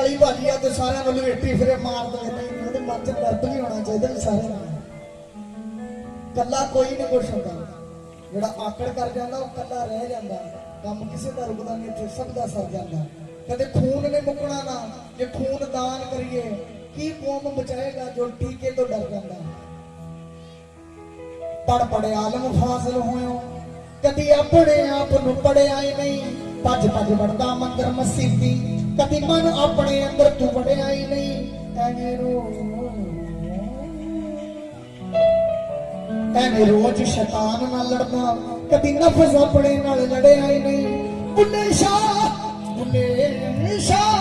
40 भाजी आ तो सारे को लवेटी फिरे मार दो नहीं मन च दर्द भी होना चाहिए सारे कला कोई नहीं कुछ होता जोड़ा आकड़ कर जाता वह कला रह जाता काम किसी का रुकता नहीं इतने सब का सर जाता कदे खून ने मुकना ना जे खून दान करिए की कौम बचाएगा जो टीके तो डर जाता पढ़ पढ़े आलम फाजिल होयो कदी अपने आप नूं पढ़िया ही नहीं भज भज बढ़दा मंदिर मसीती कदी मन अपने अंदर तू बढ़िया ही नहीं एने रोज शैतान नाल लड़दा कदी नफ्स अपने नाल लड़िया ही नहीं बुल्ले शाह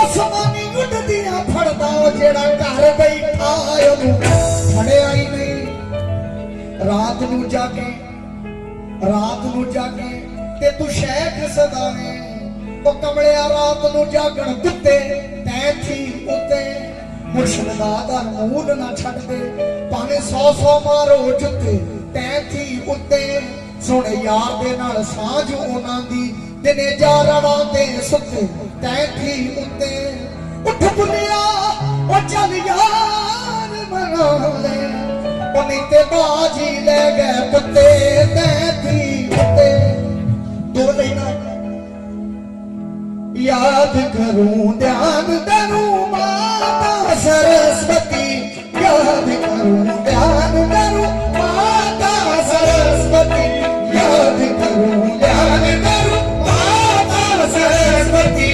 आसमानी उड़दियां फड़दा जेड़ा घर बैठा ओनू फड़िया ही नहीं रात नू जागे ते तू शेख सदावे तो कमलिया रात नू जागण दिते तै थी उते मुर्शिद दा नूर ना छड़ दे भावे 100 मारो जुते तै थी उते सोने यार दे नाल साझ उन्हां दी दिने जारड़ा ते सुते तै थी उते उठ बुलिया ओ चल यार मना ले ते बाजी ले गए पत्ते तै थी उते दो लेना याद करूं ध्यान करूं माता सरस्वती याद करूं ध्यान करूं माता सरस्वती याद करूं ध्यान करूं माता सरस्वती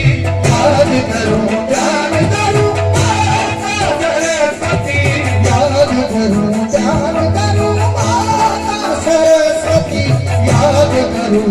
याद करूं ध्यान करूं माता सरस्वती याद करूं ध्यान करूं माता सरस्वती याद करूं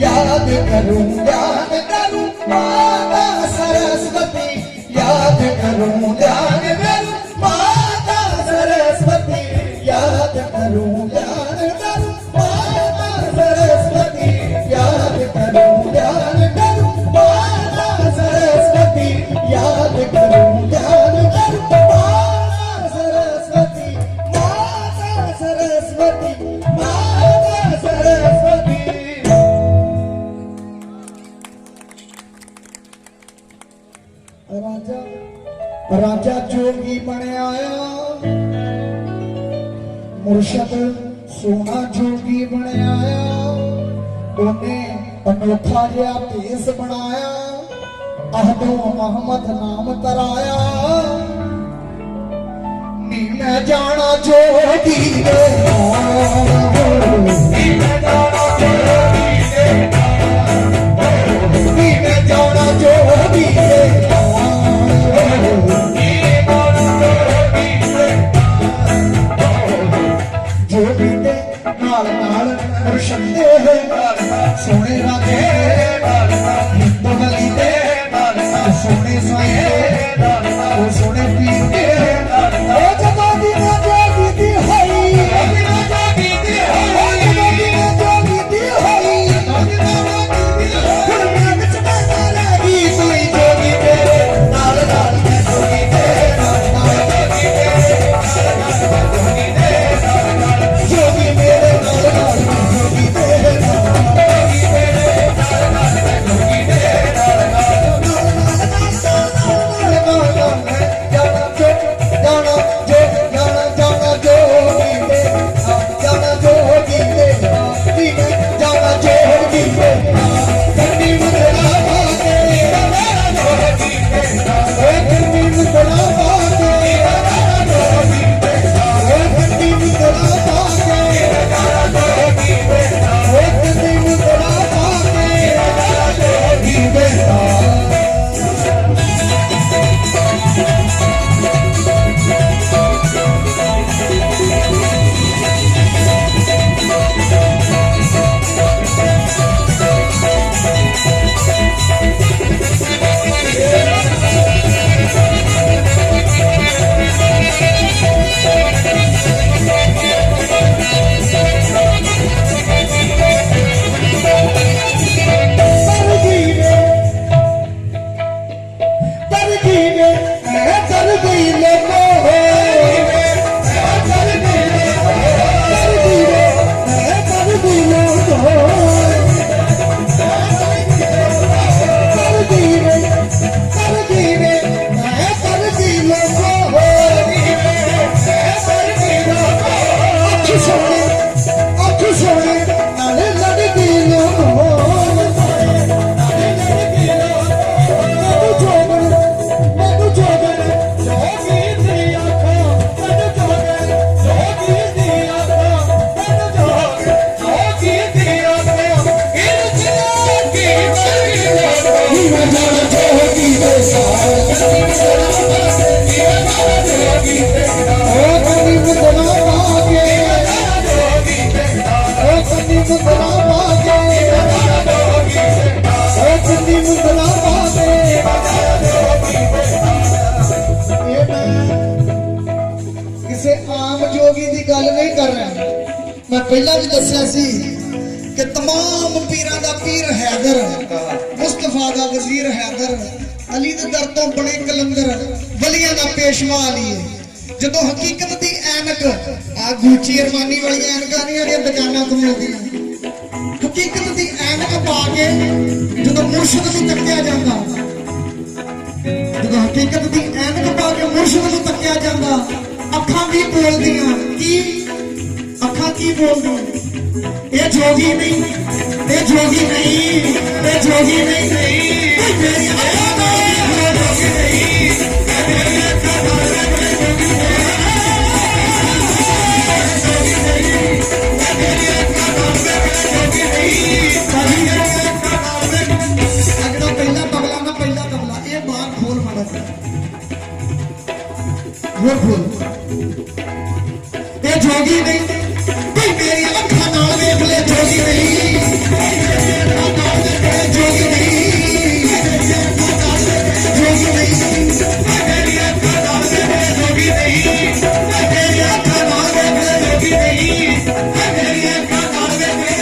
याद करूं ध्यान करूं माता सरस्वती याद करूं ध्यान करूं माता सरस्वती याद करूं ध्यान करूं माता सरस्वती याद करूं ध्यान करूं माता सरस्वती याद करूं ध्यान करूं माता सरस्वती माता सरस्वती माता सरस्वती राजा जोगी बने आया मुर्शद सोना जोगी बने आया उन्हें अनोखा जिहा भेस बनाया अहदो अहमद नाम कराया नी मैं जाना जोगी दे नी मैं जाना जोगी दे नी मैं जाना जोगी दे सोने राधे हिंदू गली दे सोने साईं सोने पीर के जगह दी जोगी दी होई जोगी दी जोगी दी होई मैं विच बैठा लगी कोई जोगी तेरे नाल नाल मैं जोगी तेरे नाल जोगी तेरे जोगी मेरे नाल नाल जोगी तेरे पहला भी दसिया सी कि तमाम पीरां दा पीर हैदर, मुस्तफा दा वजीर हैदर, अली दे दर तो बने कलंदर, वलियां दा पेशवा अली है। जदों हकीकत दी ऐनक आ गुची अरमानी वाली ऐनकां नहीं ਜਿਹੜੀਆਂ दुकानां ਤੋਂ ਮਿਲਦੀਆਂ, हकीकत दी ऐनक पा के जदों मुर्शिद ਨੂੰ तक्किया ਜਾਂਦਾ, जदों हकीकत दी ऐनक पा के मुर्शिद ਨੂੰ तक्किया ਜਾਂਦਾ, अखां भी बोलदियां की अखां की बोलदियां, ये जोगी नहीं, ये जोगी नहीं, ये जोगी नहीं, मेरी आया नहीं, ये जोगी नहीं, मेरी अखां अगला पहला तबला ना पहला तबला ये बाहर खोल मारा वो खोल ये जोगी नहीं भाई मेरी अखां नाल देख ले जोगी नहीं जोगी नहीं जोगी नहीं मेरी अखां नाल देख ले जोगी नहीं मेरी अखां नाल देख ले जोगी नहीं मेरी अखां नाल देख ले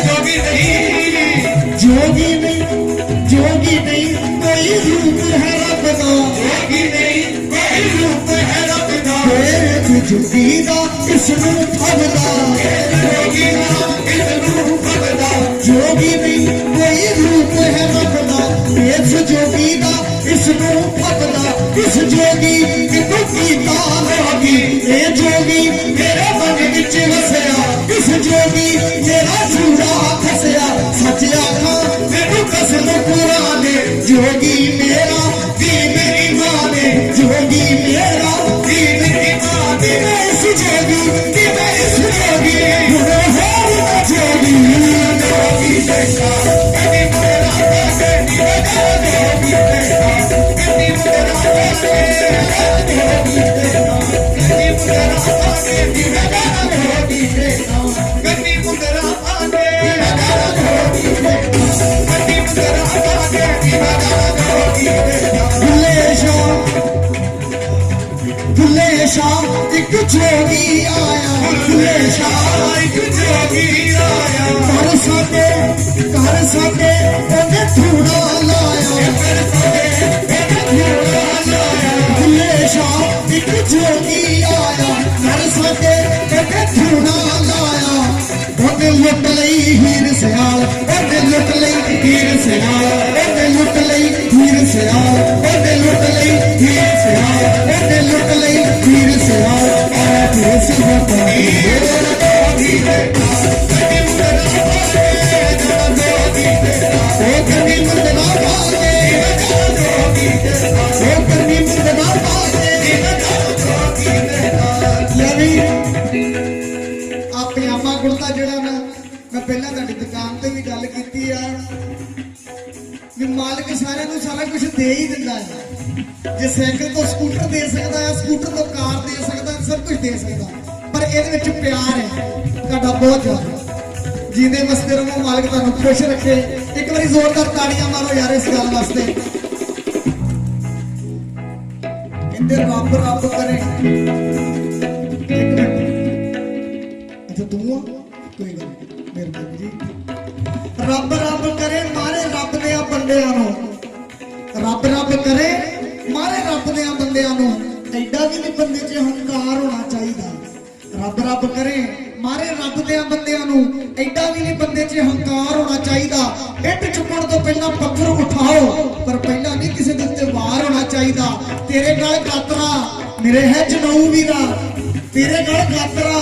जोगी नहीं जोगी नहीं कोई रूप है रब दा जोगी नहीं कोई रूप है रब दा जोगी दा इसनू फगदा जोगी दा इसनू फगदा जोगी नहीं कोई रूप है रब दा इस जोगी दा इसनू फगदा इस जोगी कितों कीता लोगी ए जोगी मेरे मन विच वसया इस जोगी मेरा झूठा फसया सच आखा मैनू कसम कुरान जोगी मेरा दीन ईमान जोगी मेरा दीन ईमान मैं इस जोगी कि मैं इस जोगी बुरा है जोगी जोगी देखा कभी मेरा कैसे निभा जोगी देखा कभी मेरा कैसे जोगी देखा कभी मेरा कैसे निभा जोगी देखा कभी मेरा आगे जोगी देखा कभी मेरा आगे निभा जोगी देखा भुले शाह एक जोगी आया भुले शाह एक जोगी आया घर साडे ओने थूड़ा लाया घर साडे ओने थूड़ा लाया भुले शाह एक जोगी आया घर साडे ओने थूड़ा लाया ओने लुट लई हीर सियाल ओने लुट लई हीर सियाल ओने लुट लई हीर सियाल ओने लुट लई हीर सियाल ओने लुट लई हीर सियाल आया फिर से बताई मेरा जोगी देखा कभी मुंदना भागे जरा जोगी देखा ओ कभी मुंदना भागे जरा जोगी देखा ओ कभी मुंदना भागे जरा जोगी देखा लवी आप पजामा कुर्ता जड़ा ना मैं पहला तुहाडी दुकान ते भी गल कीती आ भी मालिक सारे नूं सारा कुछ दे ही दिंदा है जे साइकिल तो स्कूटर दे सकदा है स्कूटर तो कार दे सकदा है सब कुछ दे सकदा पर इहदे विच प्यार है तुहाडा बहुत ज्यादा जींदे वसदे रहो मालिक तुहानूं खुश रखे एक बारी जोरदार ताड़ियां मारो यार इस गल वास्ते कहंदे रब रब करे एक मिनट अच्छा तू कोई गल नहीं मेहरबानी जी रब रब करे मारे रब दे बंदियां नूं रब रब करे मारे रब दे बंदियां नूं ऐडा भी नहीं बंदे च हंकार होना चाहिए रब रब करे मारे रब दे बंदियां नूं ऐडा भी नहीं बंदे च हंकार होना चाहिए इट चुकण तो पहला पत्थर उठाओ पर पहला नहीं किसी दे उत्ते वार होना चाहिए तेरे गल गातरा मेरे है जनऊ वीरा तेरे गल गातरा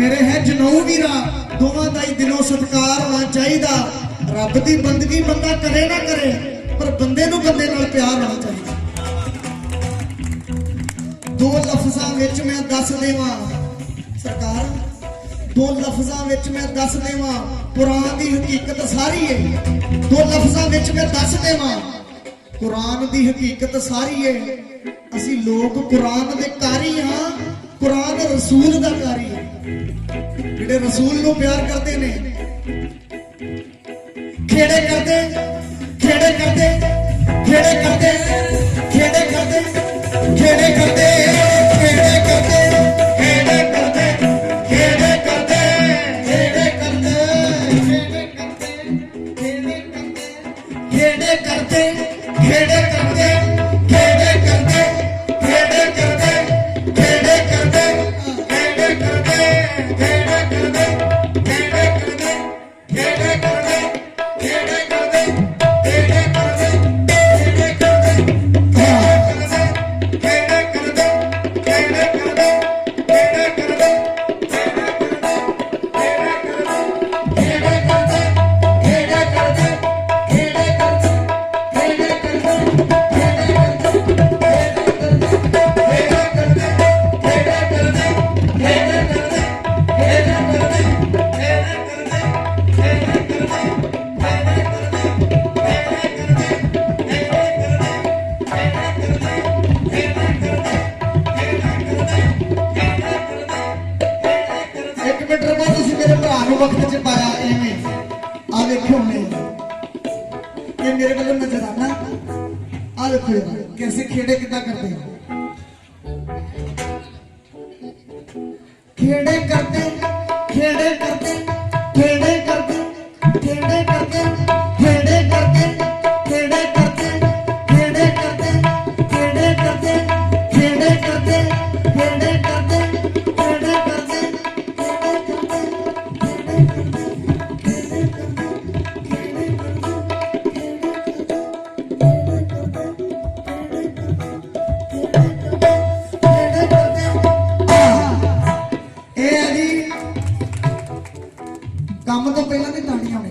मेरे है जनऊ वीरा दोवां दा ही दिलों सत्कार होना चाहिए रब दी बंदगी बंदा करे ना करे पर बंदे नूं बंदे नाल प्यार होना चाहिए दो लफ्जां विच मैं दस देवां सरकार दो लफ्जां विच मैं दस देवां कुरान दी हकीकत सारी है दो लफ्जां विच मैं दस देवां कुरान दी हकीकत सारी है असी लोग कुरान दे कारी हां कुरान रसूल दा कारी है जिहड़े रसूल नूं प्यार करदे ने खेड़े करदे खेड़े करदे खेड़े करदे खेड़े करदे खेड़े करदे खेड़े करदे खेड़े करदे खेड़े करदे खेड़े करदे खेड़े करते खेड़े करते खेड़े करते खेड़े करते खेड़े करते खेड़े करते खेड़े करते खेड़े करते खेड़े करते खेड़े करते खेड़े करते खेड़े करते खेड़े करते खेड़े करते खेड़े करते वक्त च पाया इवें आ देखो ये मेरे वालों नजराना आ देखो कैसे खेड़े कितना करते हैं खेड़े करते खेड़े करते खेड़े करते खेड़े करते खेड़े करते खेड़े करते खेड़े करते खेड़े करते खेड़े करते खेड़े करते खेड़े करते ਕੰਮ ਤੋਂ ਪਹਿਲਾਂ ਦੀ ਤਾੜੀਆਂ ਹੋਣੇ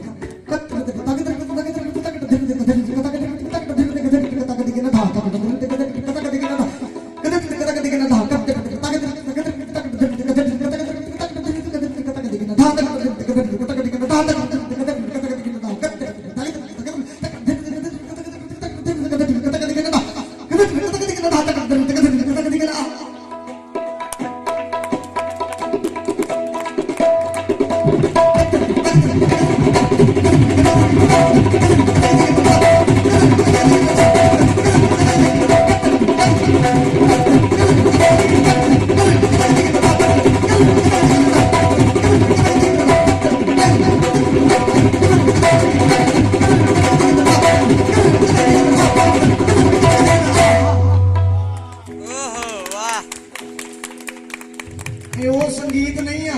संगीत नहीं आ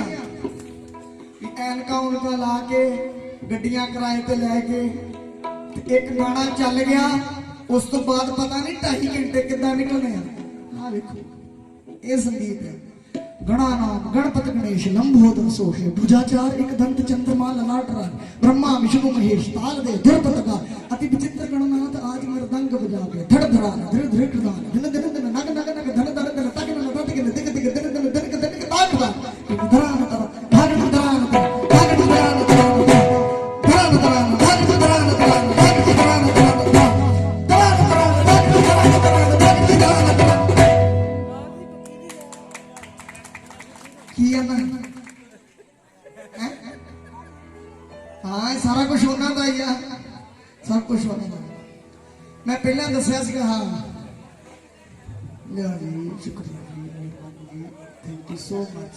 एनका उनका ला के गड्डियां किराए ते लैके एक गाना चल गया उस तो बाद पता नहीं 2.5 घंटे कितना निकलने आ देखो ये संगीत है गणा नाम गणपत गणेश लंबोदर सोहे भुजाचार एक दंत चंद्रमा ललाट राग ब्रह्मा विष्णु महेश ताल दे धुरपत का अति विचित्र गणनाथ आज मृदंग बजा के धड़ धड़ा धृ धृ धृ दिन दिन दिन नग नग नग धन धन धन तक न तक के दिग दिग दिन दिन दिन के दिन के ताक दा धरान तर भाग धरान तर भाग धरान तर धरान धरान भाग धरान तर भाग धरान तर हाँ सारा कुछ होना था यार सब कुछ होना था मैं पहले दसिया हाँ लिया जी शुक्रिया जी मेहरबानी जी थैंक यू सो मच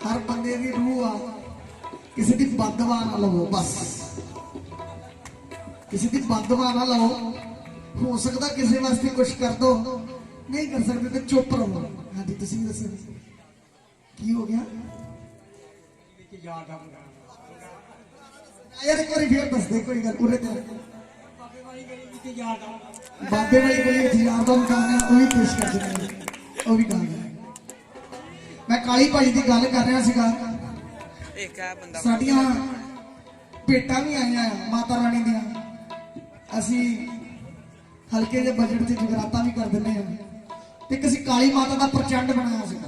हर बंदे की रूह आ किसी की बददुआ ना लवो बस किसी की बददुआ ना लवो हो सकता किसी वास्ते कुछ कर दो नहीं कर सकते तो चुप रहो हाँ जी तुम दसो की हो गया यार एक बार फिर दस दे कोई गल पूरे बाबे वाली गली यार का गाना वो भी पेश कर देना वो भी गाना मैं काली भाई की गल कर रहा सीगा साडियां भेटां भी आईयां माता रानी दियां असी हल्के जे बजट से जगराता भी कर दिंदे हां ते किसी काली माता का प्रचंड बनाया सीगा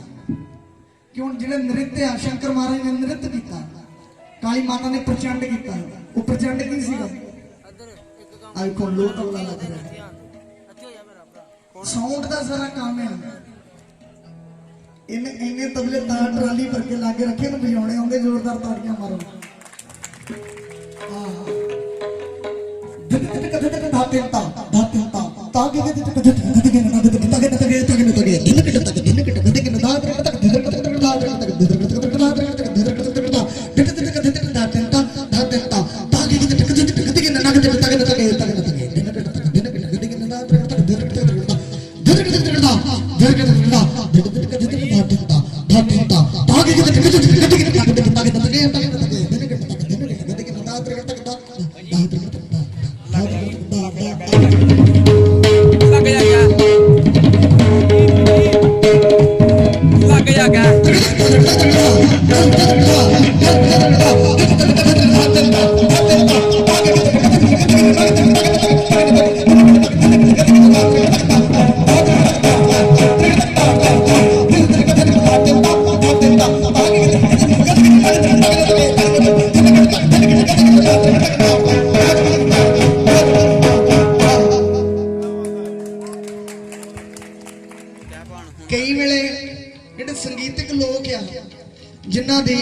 कि हुण जिहड़े नृत्य आ शंकर महाराज ने नृत्य कीता काली माता ने प्रचंड कीता वो प्रचंड की सीगा आई को लो तबला लग रहा साउंड का सारा काम है इन्हें तबले तार ट्राली भर के लागे रखे ना बजाने आते जोरदार ताड़ियां मारो धाते ता धाते ता तागे के तगे तगे तगे तगे ਕਈ ਵੇਲੇ ਜਿਹੜੇ ਸੰਗੀਤਕ ਲੋਕ ਆ ਜਿਨ੍ਹਾਂ ਦੀ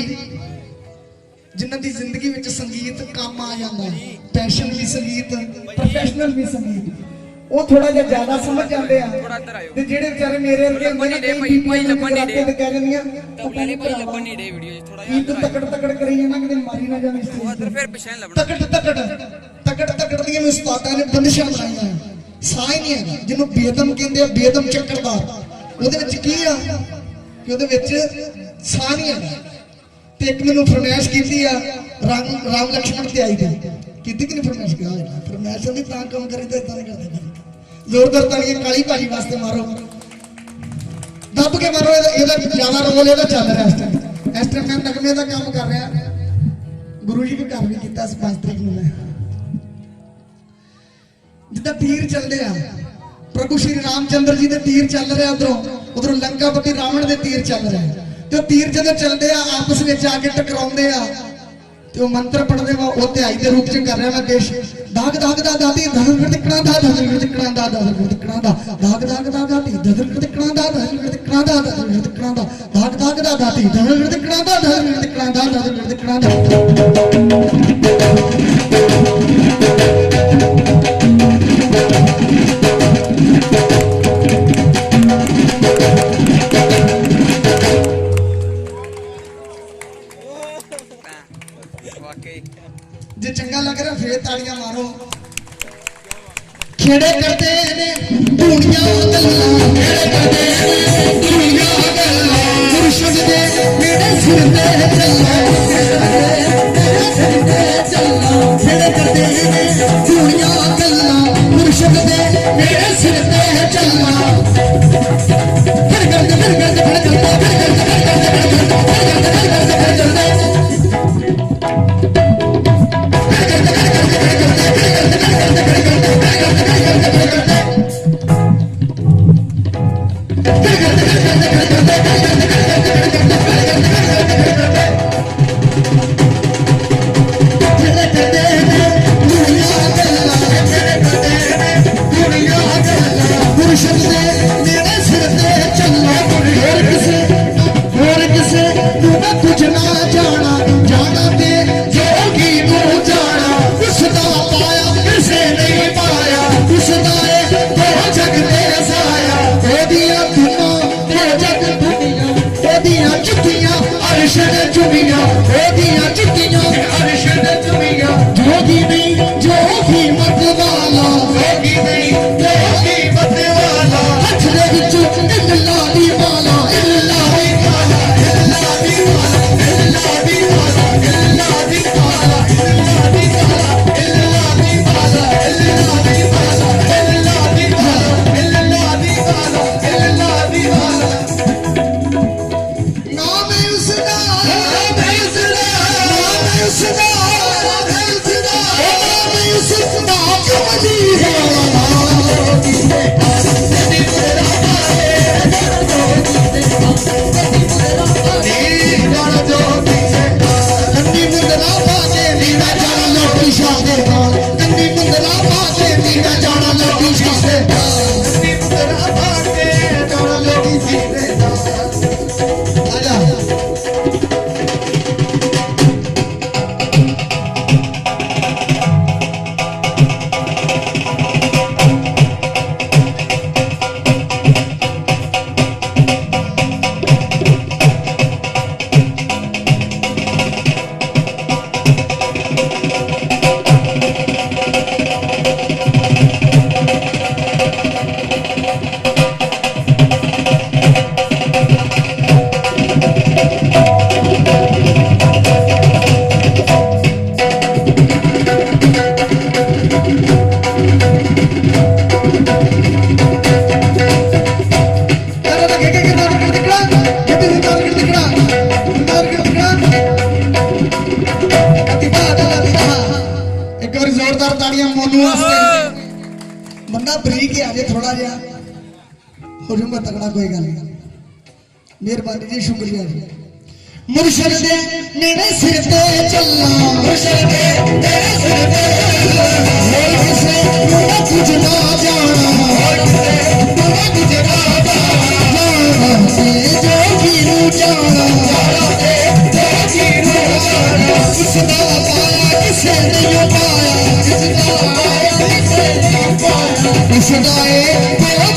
ਜ਼ਿੰਦਗੀ ਵਿੱਚ ਸੰਗੀਤ ਕੰਮ ਆ ਜਾਂਦਾ ਹੈ, ਪੈਸ਼ਨ ਵੀ ਸੰਗੀਤ, ਪ੍ਰੋਫੈਸ਼ਨਲ ਵੀ ਸੰਗੀਤ, ਉਹ ਥੋੜਾ ਜਿਹਾ ਜ਼ਿਆਦਾ ਸਮਝ ਜਾਂਦੇ ਆ। ਤੇ ਜਿਹੜੇ ਵਿਚਾਰੇ ਮੇਰੇ ਵਰਗੇ ਹੁੰਦੇ ਨੇ ਕਈ ਭਾਈ ਲੱਭਣ ਨਹੀਂ ਦੇ ਕਹਿ ਦਿੰਦੀਆਂ ਪਤਾ ਨਹੀਂ ਭਾਈ ਲੱਭਣ ਨਹੀਂ ਦੇ ਵੀਡੀਓ ਥੋੜਾ ਜਿਹਾ ਤੂੰ ਤਕੜ ਕਰੀ ਜਾਂਦਾ ਕਿਤੇ ਮਾਰੀ ਨਾ ਜਾਵੇ ਸਟੇਜ ਤੇ, ਫਿਰ ਪਿਛੇ ਲੱਭਣਾ ਤਕੜ ਦੀਆਂ ਉਸਤਾਦਾਂ ਨੇ ਬੰਦਿਸ਼ਾਂ ਬਣਾਈਆਂ, ਸਾਹ ਹੀ ਨਹੀਂ ਹੈਗਾ ਜਿਹਨੂੰ ਬੇਦਮ ਕਹਿੰਦੇ ਆ, ਬੇਦਮ ਚੱਕਰਦਾਰ। ਉਹਦੇ ਵਿੱਚ ਕੀ ਆ ਕਿ ਉਹਦੇ ਵਿੱਚ ਸਾਹ ਨਹੀਂ ਹੈਗਾ। ਤੇ ਇੱਕ ਮੈਨੂੰ ਫਰਮਾਇਸ਼ ਕੀਤੀ ਆ ਰਾਮ ਲక్ష్మణ ਤੇ ਆਈ ਕੀਤੀ ਕਿ ਨਹੀਂ ਫਰਮਾਇਸ਼ ਕਿਹਾ ਹੋਇਆ ਫਰਮਾਇਸ਼ ਹੁੰਦੀ ਤਾਂ ਕੰਮ ਕਰੀ ਤਾਂ ਇਦਾਂ ਨਹੀਂ ਕਰਦੇ, ਜ਼ੋਰਦਾਰ ਤਾਲੀਆਂ ਕਾਲੀ ਭਾਜੀ ਵਾਸਤੇ ਮਾਰੋ, ਦੱਬ ਕੇ ਮਾਰੋ। ਇਹਦਾ ਜ਼ਿਆਦਾ ਰੋਲ ਇਹਦਾ ਚੱਲ ਰਿਹਾ ਇਸ ਟਾਈਮ ਮੈਂ ਨਗਮੇ ਦਾ ਕੰਮ ਕਰ ਰਿਹਾ, ਗੁਰੂ ਜੀ ਦੇ ਘਰ ਵੀ ਕੀਤਾ ਸੀ 5 ਤਰੀਕ ਨੂੰ ਮੈਂ। ਜਿੱਦਾਂ ਤੀਰ ਚੱਲਦੇ ਆ, ਪ੍ਰਭੂ ਸ਼੍ਰੀ ਰਾਮਚੰਦਰ ਜੀ ਦੇ ਤੀਰ ਚੱਲ ਰਿਹਾ, ਉਧਰੋਂ ਲੰਕਾਪਤੀ ਰਾਵਣ ਦੇ ਤੀਰ ਚੱਲ ਰਹੇ, ਤੇ ਉਹ ਤੀਰ ਜਦੋਂ ਚੱਲਦੇ ਆ ਆਪਸ ਵਿੱਚ ਆ ਕੇ ਟਕਰਾਉਂਦੇ ਆ, ਤੇ ਉਹ ਮੰਤਰ ਪੜਦੇ ਵਾ ਉਹ ਧਿਆਈ ਦੇ ਰੂਪ ਚ ਕਰ ਰਿਹਾ ਮੈਂ ਦੇਸ਼ ਦਾਗ ਦਾਗ ਦਾ ਦਾਤੀ ਧਰਮ ਟਿਕਣਾ ਦਾ ਧਰਮ ਟਿਕਣਾ ਦਾ ਧਰਮ ਟਿਕਣਾ ਦਾ ਦਾਗ ਦਾਗ ਦਾ ਦਾਤੀ ਧਰਮ ਟਿਕਣਾ ਦਾ ਧਰਮ ਟਿਕਣਾ ਦਾ ਧਰਮ ਟਿਕਣਾ ਦਾ ਦਾਗ ਦਾਗ ਦਾ ਦਾਤੀ ਧਰਮ ਟਿਕਣਾ ਦਾ ਧਰਮ ਟਿਕਣਾ ਦਾ ਧਰਮ ਟਿਕਣਾ ਦਾ। ਜੇ ਚੰਗਾ ਲੱਗ ਰਿਹਾ ਫੇਰ ਤਾੜੀਆਂ ਮਾਰੋ। ਖੇੜੇ ਕਰਦੇ ਨੇ ਦੁਨੀਆ ਗੱਲਾਂ, ਖੇੜੇ ਕਰਦੇ ਨੇ ਦੁਨੀਆ ਗੱਲਾਂ, ਮੁਰਸ਼ਿਦ ਦੇ ਮੇਰੇ ਸਿਰ ਤੇ ਚੱਲਾਂ, ਮੇਰੇ ਸਿਰ ਤੇ ਚੱਲਾਂ। ਖੇੜੇ ਕਰਦੇ ਨੇ ਦੁਨੀਆ ਗੱਲਾਂ, ਮੁਰਸ਼ਿਦ ਦੇ ਮੇਰੇ ਸਿਰ ਤੇ ਚੱਲਾਂ। ਫਿਰ ਕਰਦੇ ਫਿਰ ਕਰਦੇ ਫਿਰ ਕਰਦੇ ਫਿਰ ਕਰਦੇ ਫਿਰ ਕਰਦੇ ਫਿਰ ਕਰਦੇ ਫਿਰ ਕਰਦੇ ਬਰੀਕ ਹੀ ਆ ਜੇ ਥੋੜਾ ਜਿਹਾ ਹੋ ਜਾਊਗਾ ਤਗੜਾ ਕੋਈ ਗੱਲ ਨਹੀਂ ਮਿਹਰਬਾਨੀ ਜੀ ਸ਼ੁਕਰੀਆ ਜੀ ਮੁਰਸ਼ਿਦ ਦੇ ਮੇਰੇ ਸਿਰ ਤੇ ਚੱਲਣਾ ਮੁਰਸ਼ਿਦ ਦੇ ਤੇਰੇ ਸਿਰ ਤੇ ਚੱਲਣਾ ਹੋਰ ਕਿਸੇ ਨੂੰ ਨਾ ਕੁਝ ਨਾ ਜਾਣਾ ਹੋਰ ਕਿਸੇ ਨੂੰ ਨਾ ਕੁਝ ਨਾ ਜਾਣਾ ਤੇ ਜੋ ਵੀ ਨੂੰ ਜਾਣਾ ਤੇ ਜੋ ਵੀ ਨੂੰ ਜਾਣਾ ਕਿਸ ਦਾ ਪਾਇਆ ਕਿਸੇ ਨੇ ਪਾਇਆ ਕਿਸ ਦਾ ਪਾਇਆ ਕਿਸੇ ਨੇ ਪਾਇਆ ਕਿਸ ਦਾ ਇਹ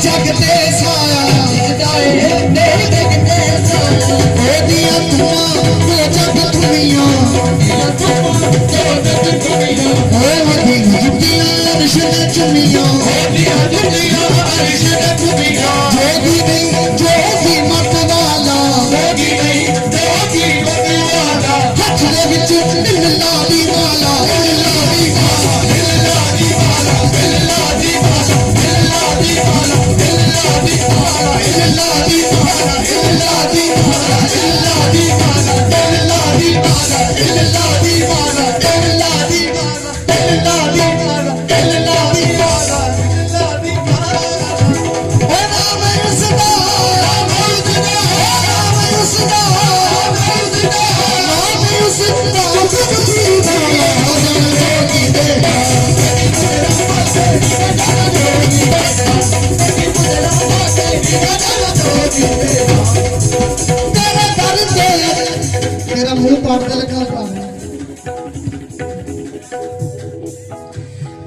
ਜਗ ਤੇ ਸਾਇਆ ਕਿਸ ਦਾ ਇਹ ਜਗ ਤੇ ਸਾਇਆ ਉਹਦੀਆਂ ਧੂਆਂ ਤੇ ਜਗ ਧੁਨੀਆਂ ਉਹਦੀਆਂ ਧੂਆਂ ਤੇ ਜਗ ਧੁਨੀਆਂ ਉਹਦੀਆਂ ਜੁੱਤੀਆਂ ਅਰਸ਼ ਤੇ ਚੁੰਨੀਆਂ ਉਹਦੀਆਂ ਜੁੱਤੀਆਂ ਅਰਸ਼ ਤੇ ਚੁੰਨੀਆਂ ਜੋਗੀ ਨਹੀਂ ਜੋਗੀ ਮਤ ਵਾਲਾ ਜੋਗੀ ਨਹੀਂ ਜੋਗੀ ਮਤ ਵਾਲਾ ਹੱਥ ਦੇ ਵਿੱਚ ਲਾ ਦੀ ਵਾਲਾ ਲਾ ਦੀ ਵਾਲਾ ਲਾ ਦੀ ਵਾਲਾ ਲਾ ਦੀ ਵਾਲਾ ਲਾ ਦੀ ਵਾਲਾ ਲਾ ਦੀ ਵਾਲਾ ਲਾ ਦੀ ਵਾਲਾ ਲਾ ਦੀ ਵਾਲਾ ਲਾ ਦੀ ਵਾਲਾ ਲਾ ਦੀ ਵਾਲਾ ਲਾ ਦੀ ਵਾਲਾ ਲਾ ਦੀ ਵਾਲਾ ਲਾ ਦੀ ਵਾਲਾ ਲਾ ਦੀ ਵਾਲਾ ਲਾ ਦੀ ਵਾਲਾ ਓ ਨਾਮ ਉਸਦਾ ਨਾਮ ਉਸਦਾ ਨਾਮ ਉਸਦਾ ਨਾਮ ਉਸਦਾ ਜੋਗੀ ਦੇ तेरा मुंह पाड़ने लगा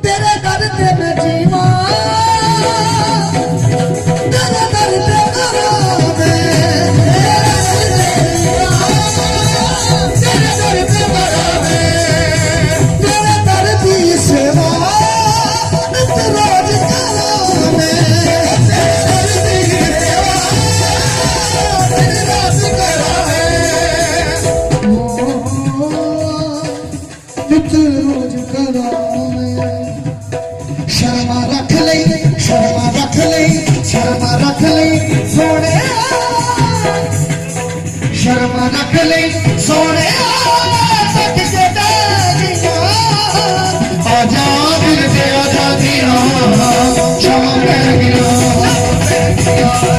तेरे दर ते मैं जीवा तेरे दर ते मरा तेरे दर ते मरा तेरे दर की सेवा नित रोज करा नित रोज करा शर्मा रख ले शर्मा रख ले शर्मा रख ले सोने शर्मा रख ले सोने तक के दागिया आजा दिल दे आजा दिया शर्मा पै गया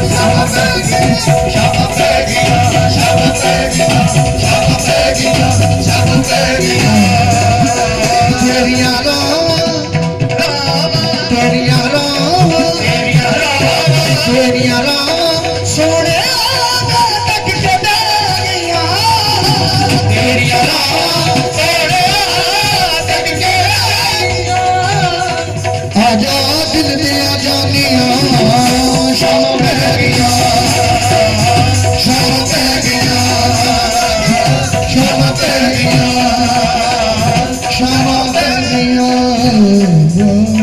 शर्मा पै गया शर्मा पै गया शर्मा पै गया शर्मा पै गया शर्मा पै गया तेरिया सोने तक के दागिया तेरिया सोने तक के दागिया आजा दिल दे आजा दिया शाम पै गया शाम पै गया शाम पै गया शाम पै गया